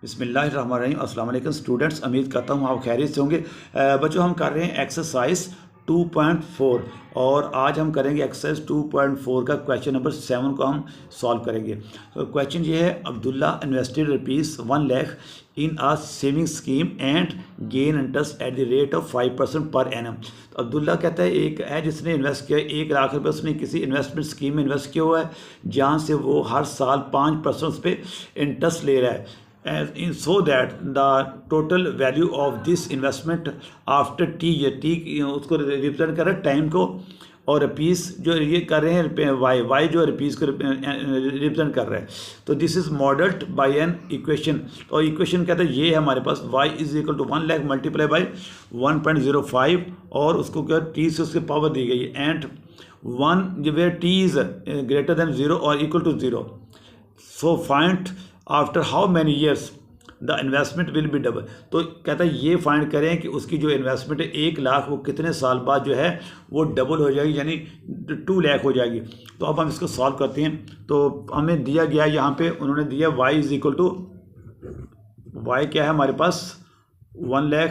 बिस्मिल्लाहिर्रहमानिर्रहीम। अस्सलाम वालेकुम स्टूडेंट्स, उम्मीद करता हूँ आप खैरियत से होंगे। बच्चों, हम कर रहे हैं एक्सरसाइज 2.4 और आज हम करेंगे एक्सरसाइज 2.4 का क्वेश्चन नंबर 7 को हम सॉल्व करेंगे। तो क्वेश्चन ये है, Abdullah invested ₹1 lakh in a saving scheme and gain interest at the rate of 5% per annum. तो अब्दुल्ला कहता है एक है जिसने इन्वेस्ट किया ₹1 लाख उसने किसी इन्वेस्टमेंट स्कीम में इन्वेस्ट किया हुआ है जहाँ से वो हर साल 5% उस पर इंटरेस्ट ले रहा है। So that the total value of this investment after t, ये t उसको रिप्रेजेंट कर रहा है टाइम को, और रुपीस जो ये कर रहे हैं वाई जो रुपीस को रिप्रेजेंट कर रहा है। तो this is modelled by an equation. तो इक्वेशन कहता है ये है हमारे पास y is equal to 1 lakh multiply by 1.05 और उसको क्या t से उसकी पावर दी गई है and 1 where t is greater than 0 और equal to 0। So find after how many years the investment will be double. तो कहता है ये फाइंड करें कि उसकी जो इन्वेस्टमेंट है 1 लाख वो कितने साल बाद जो है वो डबल हो जाएगी, यानी 2 लाख हो जाएगी। तो अब हम इसको सॉल्व करते हैं। तो हमें दिया गया यहाँ पे उन्होंने दिया y is equal to y क्या है हमारे पास 1 लाख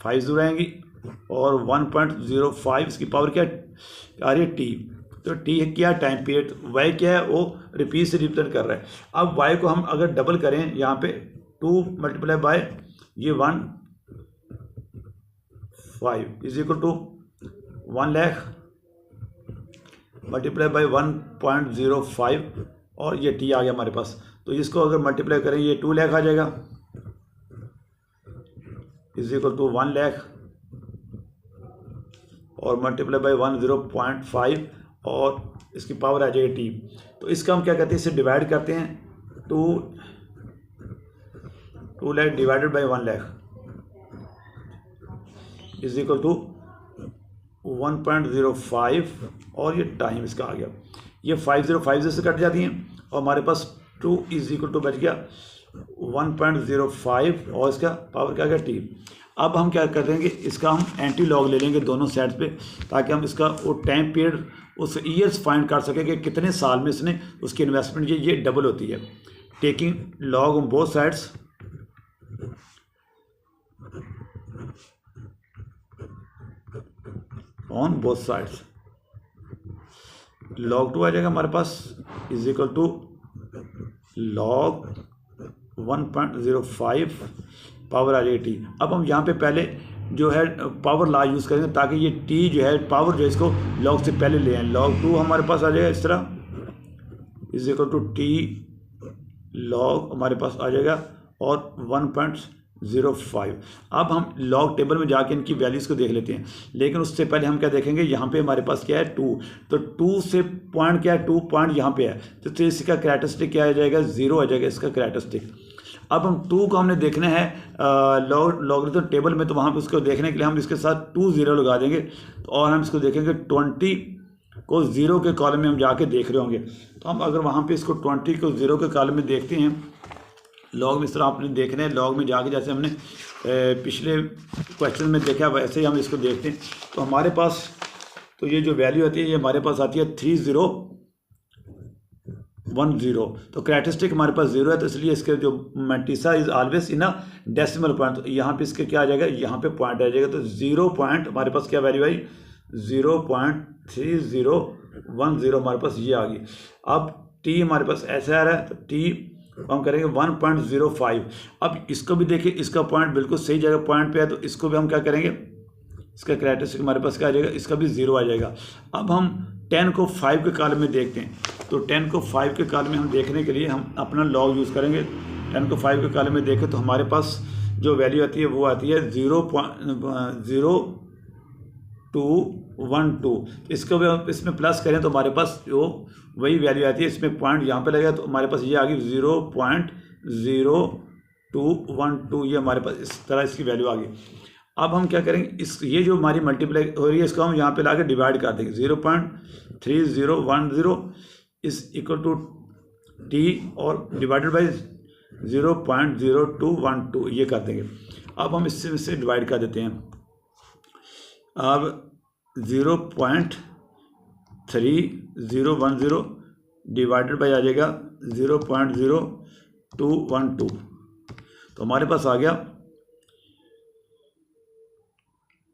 50 आएंगी और 1.05 इसकी पावर क्या आ रही है t। तो टी क्या टाइम पीरियड, वाई क्या है वो रिपीट से रिप्रेजेंट कर रहा है। अब वाई को हम अगर डबल करें यहाँ पे 2 मल्टीप्लाई बाय ये 1.5 is equal to 1 lakh multiply by 1.05 और ये टी आ गया हमारे पास। तो इसको अगर मल्टीप्लाई करें ये 2 लाख आ जाएगा इज इक्वल टू 1 लाख और मल्टीप्लाई बाय 10.5 और इसकी पावर आ जाएगी टी। तो इसका हम क्या करते हैं, इसे डिवाइड करते हैं 2 lakh divided by 1 lakh is equal to 1.05 और ये टाइम इसका आ गया। ये 505 से कट जाती हैं और हमारे पास 2 इज इक्वल टू बच गया 1.05 और इसका पावर क्या गया टी। अब हम क्या कर देंगे, इसका हम एंटी लॉग ले लेंगे दोनों साइड्स पे ताकि हम इसका वो टाइम पीरियड उस ईयर्स फाइंड कर सकें कि कितने साल में इसने उसकी इन्वेस्टमेंट ये डबल होती है। Taking log on both sides log 2 आ जाएगा हमारे पास is equal to log 1.05 power आ जाएगी टी। अब हम यहाँ पे पहले जो है पावर लॉ यूज़ करेंगे ताकि ये टी जो है पावर जो है इसको लॉग से पहले ले आए। log 2 हमारे पास आ जाएगा इस तरह is equal to t log हमारे पास आ जाएगा और 1.05। अब हम लॉग टेबल में जाके इनकी वैल्यूज़ को देख लेते हैं, लेकिन उससे पहले हम क्या देखेंगे, यहाँ पे हमारे पास क्या है 2। तो 2 से पॉइंट क्या है 2 पॉइंट यहाँ पे है तो इसका करैक्टरिस्टिक क्या आ जाएगा 0 आ जाएगा इसका करैक्टरिस्टिक। अब हम 2 को हमने देखना है लॉगरिथम टेबल में, तो वहाँ पे उसको देखने के लिए हम इसके साथ 2 0 लगा देंगे और हम इसको देखेंगे 20 को 0 के कॉलम में हम जाके देख रहे होंगे। तो हम अगर वहाँ पे इसको 20 को 0 के कॉलम में देखते हैं लॉग में, इस तरह आपने देखना है लॉग में जाके जैसे हमने पिछले क्वेश्चन में देखा वैसे ही हम इसको देखते हैं। तो हमारे पास तो ये जो वैल्यू आती है ये हमारे पास आती है 3010। तो करैक्टरिस्टिक हमारे पास 0 है तो इसलिए इसके जो mantissa is always in a decimal point. तो यहाँ पे इसके क्या आ जाएगा, यहाँ पे पॉइंट आ जाएगा तो 0 पॉइंट हमारे पास क्या वैल्यू आई 0.3010 हमारे पास ये आ गई। अब टी हमारे पास ऐसे आ रहा है तो टी हम करेंगे 1.05। अब इसको भी देखिए इसका पॉइंट बिल्कुल सही जगह पॉइंट पे है तो इसको भी हम क्या करेंगे, इसका करैक्टरिस्टिक हमारे पास क्या आ जाएगा, इसका भी 0 आ जाएगा। अब हम 10 को 5 के कॉलम में देखते हैं तो 10 को 5 के कॉलम में हम देखने के लिए हम अपना लॉग यूज़ करेंगे। 10 को 5 के कॉलम में देखें तो हमारे पास जो वैल्यू आती है वो आती है 0.0212। इसको भी हम इसमें प्लस करें तो हमारे पास जो वही वैल्यू आती है, इसमें पॉइंट यहाँ पे लगेगा तो हमारे पास ये आ गई 0.0212। ये हमारे पास इस तरह इसकी वैल्यू आ गई। अब हम क्या करेंगे, इस ये जो हमारी मल्टीप्लाई हो रही है इसको हम यहाँ पे ला के डिवाइड कर देंगे 0.3010 इज इक्वल टू टी और डिवाइडेड बाई 0.0212 ये कर देंगे। अब हम इससे डिवाइड कर देते हैं। अब 0.3010 डिवाइडेड बाई आ जाएगा 0.0212 212। तो हमारे पास आ गया,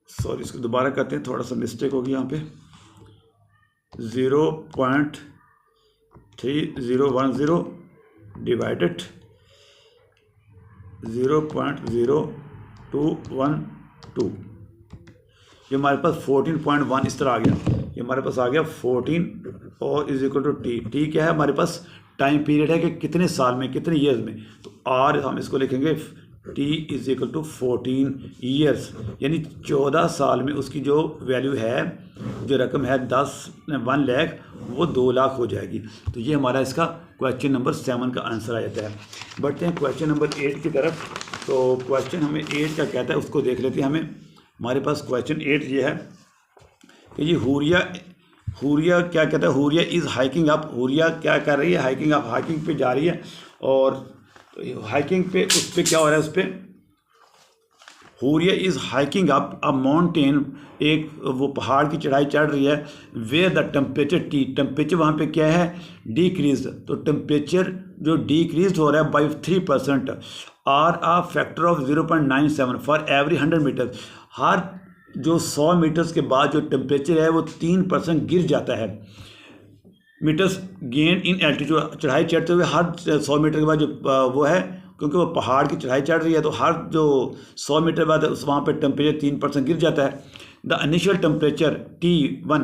सॉरी इसको दोबारा करते हैं, थोड़ा सा मिस्टेक होगी यहाँ पे, 0.3010 डिवाइडेड 0.0212, ये हमारे पास 14.1 इस तरह आ गया। ये हमारे पास आ गया 14 और इज इक्वल टू टी क्या है हमारे पास, टाइम पीरियड है कि कितने साल में, कितने ईयर्स में। तो आर हम इसको लिखेंगे t is equal to 14 years, यानी 14 साल में उसकी जो वैल्यू है, जो रकम है 1 लाख, वो 2 लाख हो जाएगी। तो ये हमारा इसका क्वेश्चन नंबर 7 का आंसर आ जाता है। बढ़ते हैं क्वेश्चन नंबर 8 की तरफ। तो क्वेश्चन हमें 8 का कहता है, उसको देख लेते हैं। हमारे पास क्वेश्चन 8 ये है कि ये हुरिया क्या कहता है, Huriya is hiking up. Huriya क्या कर रही है, हाइकिंग अप, हाइकिंग पे जा रही है। और तो हाइकिंग पे उस पर क्या हो रहा है, उस पर Huriya is hiking up a mountain, एक वो पहाड़ की चढ़ाई चढ़ रही है। वेयर द टेम्परेचर टेम्परेचर वहाँ पे क्या है, डिक्रीज। तो टेम्परेचर जो डिक्रीज हो रहा है by 3% or a factor of 0.97 for every 100 metre. हर जो 100 मीटर्स के बाद जो टेम्परेचर है वो 3% गिर जाता है। मीटर्स गेन इन एल्टीट्यूड, चढ़ाई चढ़ते हुए हर 100 मीटर के बाद जो वो है, क्योंकि वो पहाड़ की चढ़ाई चढ़ रही है, तो हर जो 100 मीटर बाद उस वहाँ पे टेम्परेचर 3% गिर जाता है। The initial temperature T1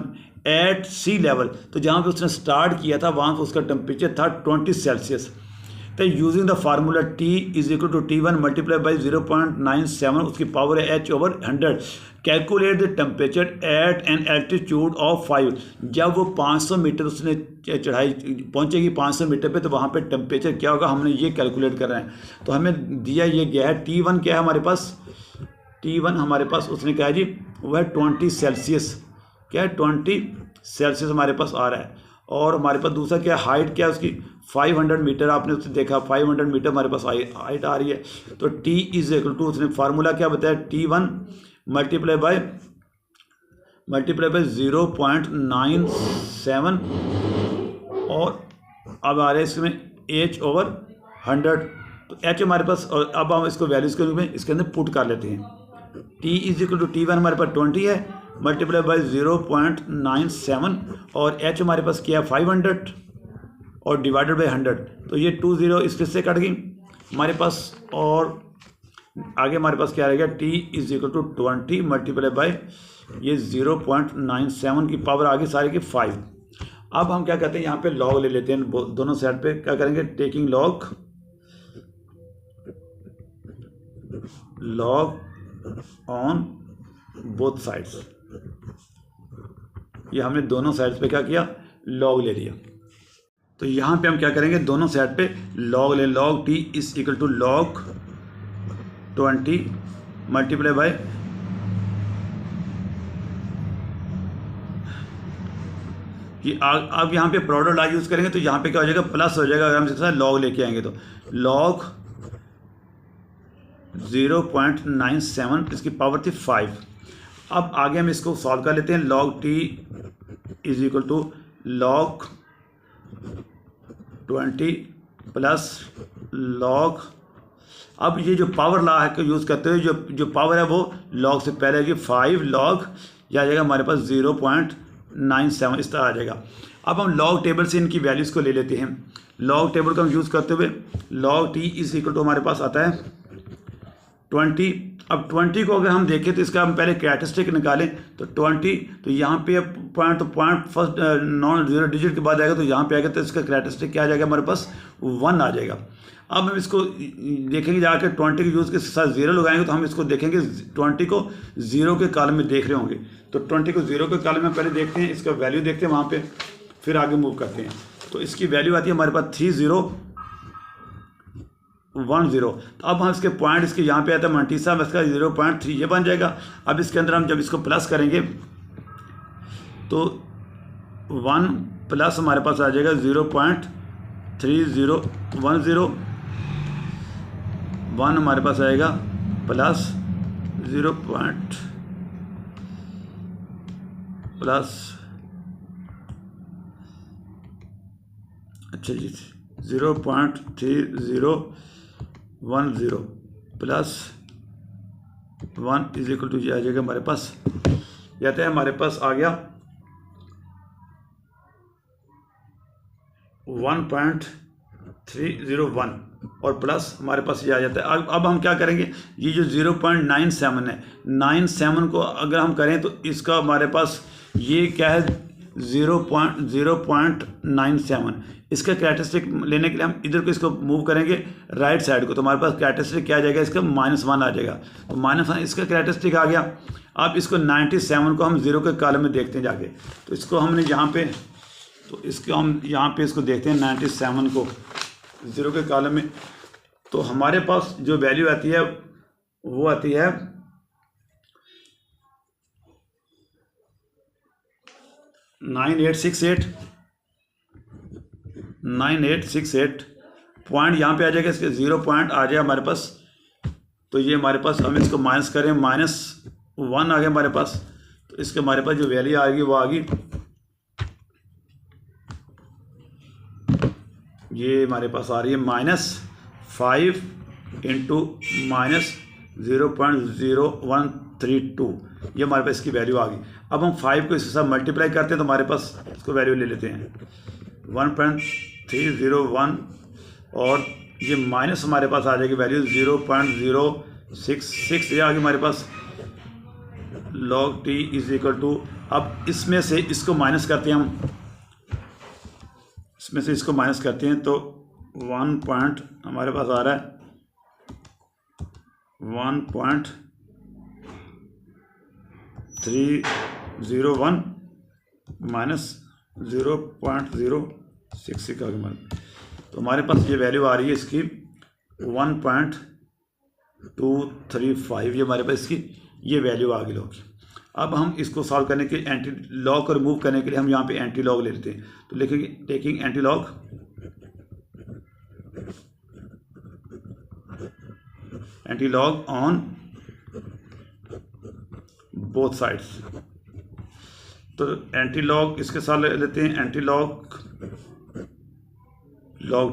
at sea level, तो जहाँ पे उसने स्टार्ट किया था वहाँ पे उसका टेम्परेचर था 20 सेल्सियस। तो using the formula T is equal to T1 multiply by 0.97, उसकी पावर है H/100। Calculate the temperature at an altitude of 5। जब वो 500 मीटर उसने चढ़ाई पहुंचेगी 500 मीटर पे, तो वहाँ पे टेम्परेचर क्या होगा, हमने ये कैलकुलेट कर रहे हैं। तो हमें दिया ये गया है T1 क्या है हमारे पास, T1 हमारे पास उसने कहा जी वह 20 सेल्सियस, क्या है 20 सेल्सियस हमारे पास आ रहा है। और हमारे पास दूसरा क्या, हाइट क्या है उसकी 500 मीटर, आपने उससे देखा 500 मीटर हमारे पास हाइट आ रही है। तो T इज इक्वल टू, उसने फार्मूला क्या बताया, T1 मल्टीप्लाई बाय 0.97 और अब आ रहे हैं इसमें H/100। तो H हमारे पास, और अब हम इसको वैल्यूज के रूप में इसके अंदर पुट कर लेते हैं। T is equal to T1 हमारे पास 20 है, मल्टीप्लाई बाई 0.97 और H हमारे पास क्या है 500 और डिवाइडेड बाई 100। तो ये 20 इस फिर से कट गई हमारे पास। और आगे हमारे पास क्या रहेगा, T is equal to 20 multiply by ये 0.97 की पावर आगे सारे की 5। अब हम क्या कहते हैं, यहाँ पे लॉग ले लेते हैं दोनों साइड पे। क्या करेंगे, taking log on both sides. ये हमने दोनों साइड्स पे क्या किया, लॉग ले लिया। तो यहाँ पे हम क्या करेंगे, दोनों साइड पे लॉग ले, log T is equal to log 20 multiply by कि अब यहाँ पे प्रोडक्ट लॉ यूज़ करेंगे तो यहाँ पे क्या हो जाएगा, प्लस हो जाएगा। अगर हम इसके साथ लॉग लेके आएंगे तो लॉग 0.97, इसकी पावर थी 5। अब आगे हम इसको सॉल्व कर लेते हैं। Log T is equal to log 20 plus log, अब ये जो पावर लॉ है को यूज़ करते हुए जो पावर है वो लॉग से पहले की 5 लॉग, यह आ जाएगा हमारे पास 0.97 इस तरह आ जाएगा। अब हम लॉग टेबल से इनकी वैल्यूज़ को ले लेते हैं। लॉग टेबल को हम यूज़ करते हुए log T is equal to हमारे पास आता है 20। अब 20 को अगर हम देखें तो इसका हम पहले कैरेक्टरिस्टिक निकालें तो 20, तो यहाँ पे पॉइंट, तो point first non zero digit के बाद आएगा, तो यहाँ पे आएगा तो इसका कैरेक्टरिस्टिक क्या आ जाएगा हमारे पास 1 आ जाएगा। अब हम इसको देखेंगे जाकर 20 के यूज़ के साथ 0 लगाएंगे, तो हम इसको देखेंगे 20 को 0 के कॉलम में देख रहे होंगे। तो 20 को 0 के कॉलम में पहले देखते हैं, इसका वैल्यू देखते हैं वहाँ पे, फिर आगे मूव करते हैं। तो इसकी वैल्यू आती है हमारे पास 3010। तो अब हम इसके पॉइंट, इसके यहाँ पे आता है मल्टीसा में, इसका 0.3 ये बन जाएगा। अब इसके अंदर हम जब इसको प्लस करेंगे तो 1 प्लस हमारे पास आ जाएगा 0.3010, 1 हमारे पास आएगा प्लस 0 प्लस, अच्छा जी 0.3010 प्लस 1 इज इक्वल टू, ये आ जाएगा हमारे पास, जाते हैं हमारे पास आ गया 1.301 और प्लस हमारे पास ये आ जाता है। अब हम क्या करेंगे, ये जो 0.97 है, 97 को अगर हम करें तो इसका हमारे पास ये क्या है 0.97। इसका कैरेक्टरिस्टिक लेने के लिए हम इधर को इसको मूव करेंगे राइट साइड को, तो हमारे पास कैरेक्टरिस्टिक क्या आ जाएगा इसका -1 आ जाएगा। तो -1 इसका कैरेक्टरिस्टिक आ गया। अब इसको 97 को हम 0 के कॉलम में देखते हैं जाके, तो इसको हमने यहाँ पे, तो इसको हम यहाँ पे इसको देखते हैं 97 को 0 के कॉलम में, तो हमारे पास जो वैल्यू आती है वो आती है 9868 पॉइंट यहाँ पे आ जाएगा, इसके 0 पॉइंट आ जाए हमारे पास। तो ये हमारे पास, हम इसको माइनस करें, -1 आ गया हमारे पास, तो इसके हमारे पास जो वैल्यू आएगी वो आ गई, ये हमारे पास आ रही है -5 इंटू -0.0132, ये हमारे पास इसकी वैल्यू आ गई। अब हम 5 को इसके साथ मल्टीप्लाई करते हैं तो हमारे पास इसको वैल्यू ले लेते हैं 1.301 और ये माइनस हमारे पास आ जाएगी वैल्यू 0.066, ये आ गई हमारे पास log t is equal to, अब इसमें से इसको माइनस करते हैं हम, इसमें से इसको माइनस करते हैं तो 1 पॉइंट हमारे पास आ रहा है 1.301 माइनस 0.066 आ गया। तो हमारे पास ये वैल्यू आ रही है इसकी 1.235, ये हमारे पास इसकी ये वैल्यू आ गई लोग। अब हम इसको सॉल्व करने के एंटी लॉग को रिमूव करने के लिए हम यहाँ पे एंटी लॉग ले लेते हैं, तो लिखेंगे taking anti log on both sides. तो एंटी लॉग इसके साथ ले लेते हैं, एंटी लॉग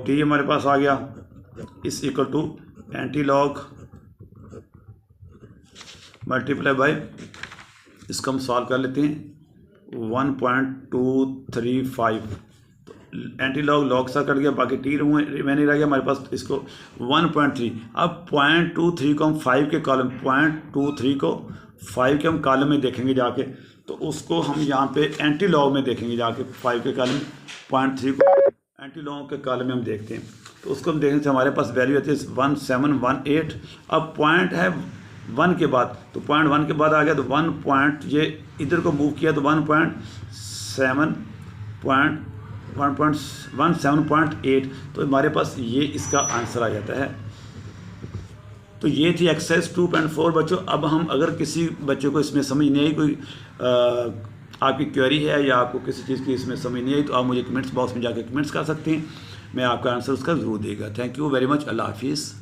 टी हमारे पास आ गया इस equal to anti log multiply by, इसको हम सॉल्व कर लेते हैं 1.235। तो एंटी लॉग लॉग सा कट गया, बाकी टी रिमेनिंग रह गया हमारे पास, इसको 1.3। अब 0.23 को हम 5 के कॉलम, 0.23 को 5 के हम कॉलम में देखेंगे जाके, तो उसको हम यहाँ पे एंटी लॉग में देखेंगे जाके 5 के कॉलम, 0.3 को एंटी लॉग के कॉलम में हम देखते हैं, तो उसको हम देखने से हमारे पास वैल्यू आती है 1718। अब पॉइंट है 1 के बाद, तो 0.1 के बाद आ गया, तो 1 पॉइंट ये इधर को मूव किया तो 1.17.8, तो हमारे पास ये इसका आंसर आ जाता है। तो ये थी एक्सरसाइज 2.4 बच्चों। अब हम अगर किसी बच्चे को इसमें समझ नहीं आई, कोई आपकी क्वेरी है या आपको किसी चीज़ की इसमें समझ नहीं आई, तो आप मुझे कमेंट्स बॉक्स में जाकर कमेंट्स कर सकते हैं, मैं आपका आंसर उसका ज़रूर देगा। थैंक यू वेरी मच, अल्लाह हाफिज़।